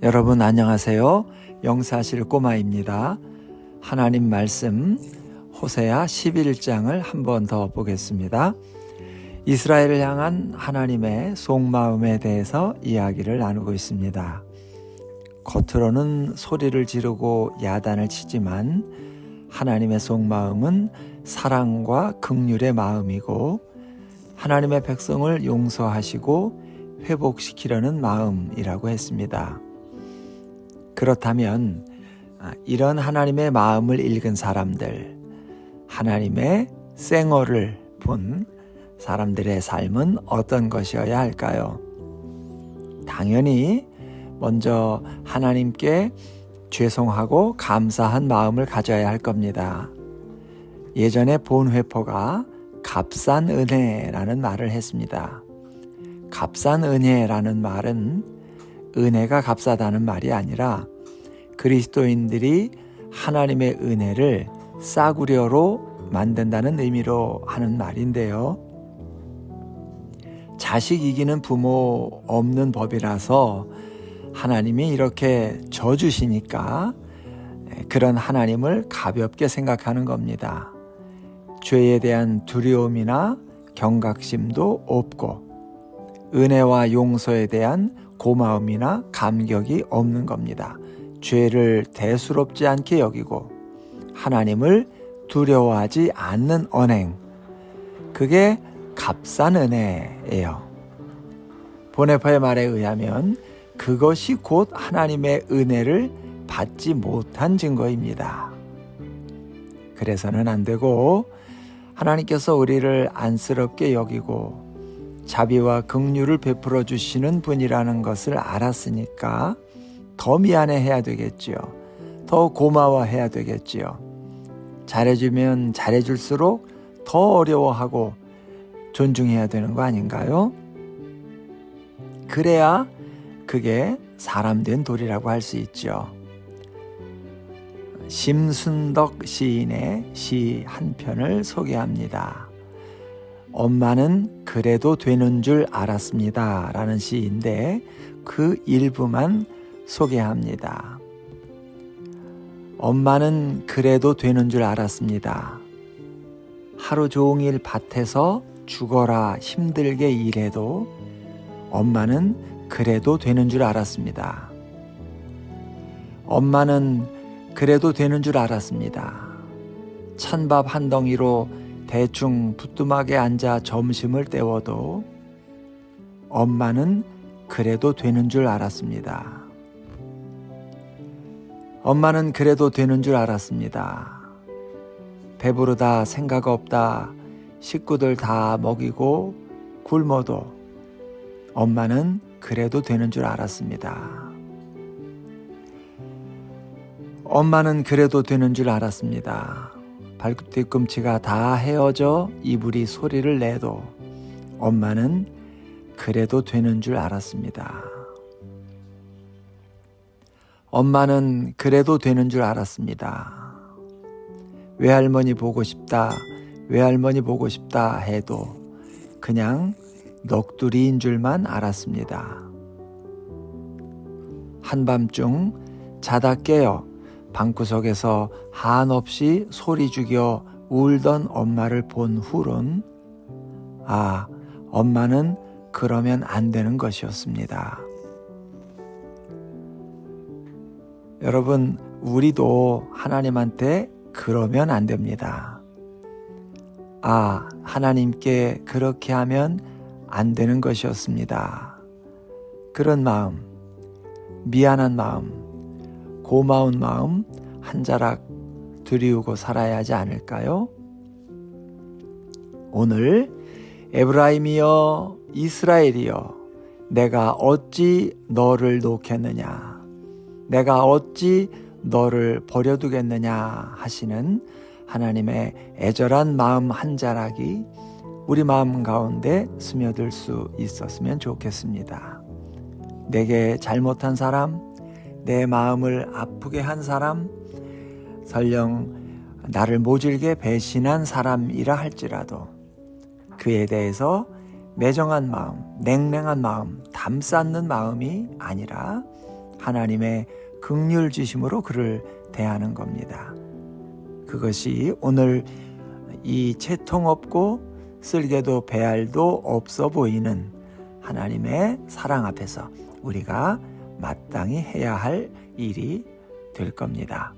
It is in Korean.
여러분 안녕하세요. 영사실 꼬마입니다. 하나님 말씀 호세아 11장을 한 번 더 보겠습니다. 이스라엘을 향한 하나님의 속마음에 대해서 이야기를 나누고 있습니다. 겉으로는 소리를 지르고 야단을 치지만 하나님의 속마음은 사랑과 긍휼의 마음이고 하나님의 백성을 용서하시고 회복시키려는 마음이라고 했습니다. 그렇다면 이런 하나님의 마음을 읽은 사람들, 하나님의 생어를 본 사람들의 삶은 어떤 것이어야 할까요? 당연히 먼저 하나님께 죄송하고 감사한 마음을 가져야 할 겁니다. 예전에 본회포가 값싼 은혜라는 말을 했습니다. 값싼 은혜라는 말은 은혜가 값싸다는 말이 아니라 그리스도인들이 하나님의 은혜를 싸구려로 만든다는 의미로 하는 말인데요. 자식 이기는 부모 없는 법이라서 하나님이 이렇게 져주시니까 그런 하나님을 가볍게 생각하는 겁니다. 죄에 대한 두려움이나 경각심도 없고 은혜와 용서에 대한 고마움이나 감격이 없는 겁니다. 죄를 대수롭지 않게 여기고 하나님을 두려워하지 않는 언행, 그게 값싼 은혜예요. 본회포의 말에 의하면 그것이 곧 하나님의 은혜를 받지 못한 증거입니다. 그래서는 안 되고 하나님께서 우리를 안쓰럽게 여기고 자비와 긍휼을 베풀어 주시는 분이라는 것을 알았으니까 더 미안해해야 되겠지요. 더 고마워해야 되겠지요. 잘해주면 잘해줄수록 더 어려워하고 존중해야 되는 거 아닌가요? 그래야 그게 사람된 도리라고 할 수 있죠. 심순덕 시인의 시 한 편을 소개합니다. 엄마는 그래도 되는 줄 알았습니다 라는 시인데 그 일부만 소개합니다. 엄마는 그래도 되는 줄 알았습니다. 하루 종일 밭에서 죽어라 힘들게 일해도 엄마는 그래도 되는 줄 알았습니다. 엄마는 그래도 되는 줄 알았습니다. 찬밥 한 덩이로 대충 부뚜막에 앉아 점심을 때워도 엄마는 그래도 되는 줄 알았습니다. 엄마는 그래도 되는 줄 알았습니다. 배부르다 생각 없다 식구들 다 먹이고 굶어도 엄마는 그래도 되는 줄 알았습니다. 엄마는 그래도 되는 줄 알았습니다. 발뒤꿈치가 다 헤어져 이불이 소리를 내도 엄마는 그래도 되는 줄 알았습니다. 엄마는 그래도 되는 줄 알았습니다. 외할머니 보고 싶다, 외할머니 보고 싶다 해도 그냥 넋두리인 줄만 알았습니다. 한밤중 자다 깨어 방구석에서 한없이 소리 죽여 울던 엄마를 본 후론 엄마는 그러면 안 되는 것이었습니다. 여러분, 우리도 하나님한테 그러면 안 됩니다. 하나님께 그렇게 하면 안 되는 것이었습니다. 그런 마음, 미안한 마음, 고마운 마음 한 자락 들이우고 살아야 하지 않을까요? 오늘 에브라임이여 이스라엘이여 내가 어찌 너를 놓겠느냐, 내가 어찌 너를 버려두겠느냐 하시는 하나님의 애절한 마음 한 자락이 우리 마음 가운데 스며들 수 있었으면 좋겠습니다. 내게 잘못한 사람, 내 마음을 아프게 한 사람, 설령 나를 모질게 배신한 사람이라 할지라도 그에 대해서 매정한 마음, 냉랭한 마음, 담쌓는 마음이 아니라 하나님의 긍휼 주심으로 그를 대하는 겁니다. 그것이 오늘 이 채통 없고 쓸개도 배알도 없어 보이는 하나님의 사랑 앞에서 우리가 마땅히 해야 할 일이 될 겁니다.